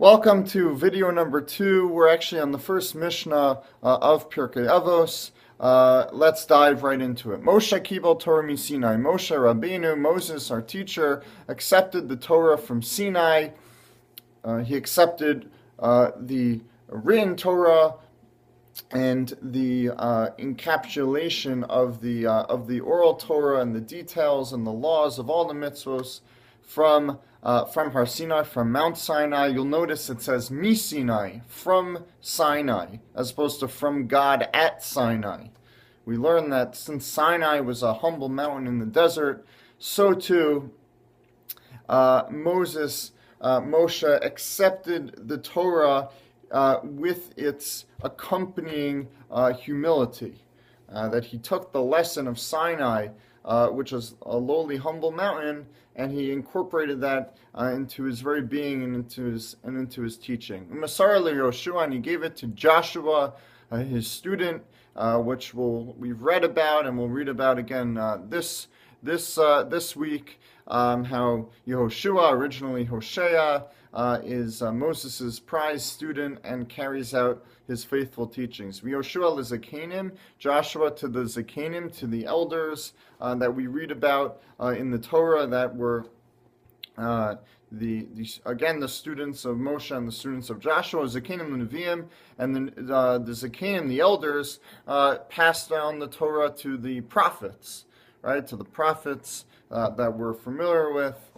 Welcome to video number 2. We're actually on the first Mishnah of Pirkei Avos. Let's dive right into it. Moshe kibel Torah mi Sinai. Moshe Rabbeinu, Moses, our teacher, accepted the Torah from Sinai. He accepted the written Torah and the encapsulation of the oral Torah and the details and the laws of all the mitzvos from Har Sinai, from Mount Sinai. You'll notice it says mi Sinai, from Sinai, as opposed to from God at Sinai. We learn that since Sinai was a humble mountain in the desert, so too Moshe accepted the Torah with its accompanying humility. That he took the lesson of Sinai, which was a lowly, humble mountain, and he incorporated that into his very being and into his teaching. Masar Yoshua, and he gave it to Joshua, his student, which we've read about and we'll read about again this week. How Yehoshua, originally Hosea, is Moses' prized student and carries out his faithful teachings. Yehoshua l'Zakanim, Joshua to the Zakanim, to the elders that we read about in the Torah, that were the students of Moshe and the students of Joshua, Zakanim Nevi'im, and the Zakanim, the elders, passed down the Torah to the prophets, right? To the prophets that we're familiar with,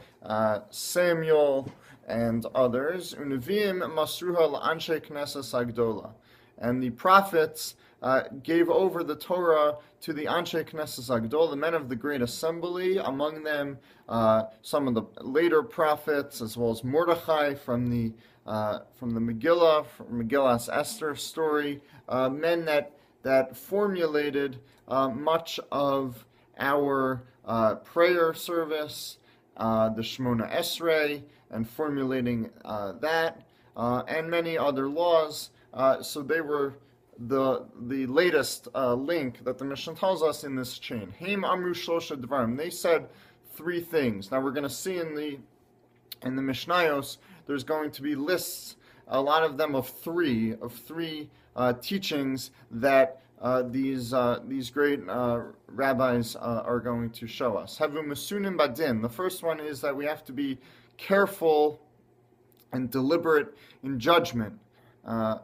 Samuel and others. Unevim masruha la'anshe knesses agdola, and the prophets gave over the Torah to the anshe knesses agdola, the men of the great assembly. Among them, some of the later prophets, as well as Mordechai from the Megillah, from Megillah's Esther story, men that formulated much of our prayer service, the Shemona Esrei, and formulating that, and many other laws. So they were the latest link that the Mishnah tells us in this chain. Haim Amru Shlosha Dvarim. They said 3 things. Now we're going to see in the Mishnayos, there's going to be lists, a lot of them of three teachings that these great rabbis are going to show us. Havu Masunim Badin. The first one is that we have to be careful and deliberate in judgment. A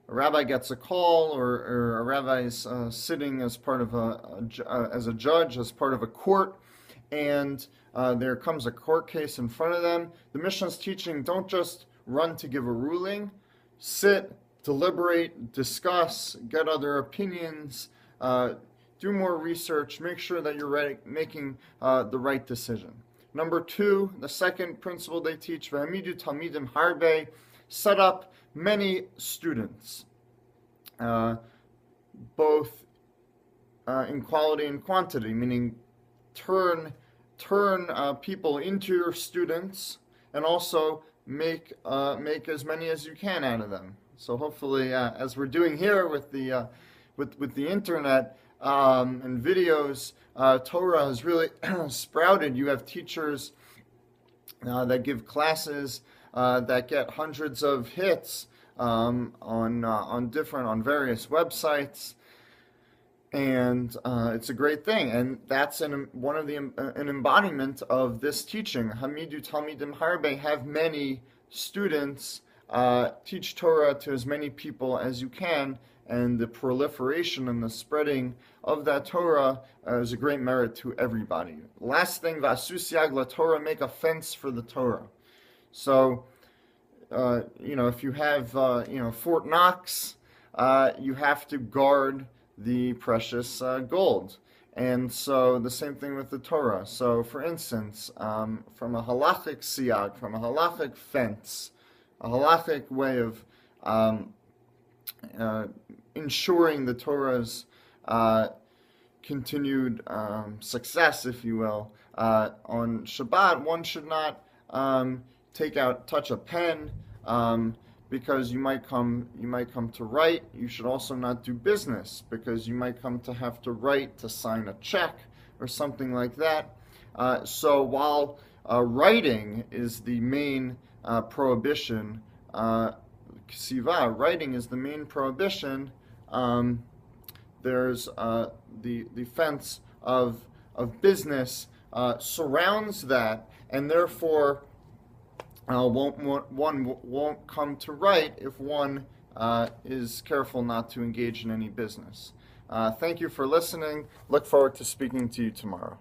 rabbi gets a call, or a rabbi is sitting as part of as a judge, as part of a court, and there comes a court case in front of them. The Mishnah's teaching: don't just run to give a ruling. Sit, deliberate, discuss, get other opinions, do more research, make sure that you're making the right decision. Number 2, the second principle they teach, V'hamidu talmidim harbe, set up many students, both in quality and quantity, meaning turn people into your students, and also make as many as you can out of them. So hopefully, as we're doing here with the internet and videos, Torah has really sprouted. You have teachers that give classes that get hundreds of hits on various websites, and it's a great thing. And that's an embodiment of this teaching. Hamidu talmidim harbe, have many students. Teach Torah to as many people as you can, and the proliferation and the spreading of that Torah is a great merit to everybody. Last thing, v'asu siag la Torah, make a fence for the Torah. So, if you have, Fort Knox, you have to guard the precious gold. And so the same thing with the Torah. So, for instance, from a halachic siag, from a halachic fence, a halachic way of ensuring the Torah's continued success, if you will. On Shabbat, one should not touch a pen, because you might come to write. You should also not do business, because you might come to have to write to sign a check or something like that. So while writing is the main prohibition ksiva, writing, is the main prohibition, there's the fence of business surrounds that, and therefore one won't come to write if one is careful not to engage in any business. Thank you for listening. Look forward to speaking to you tomorrow.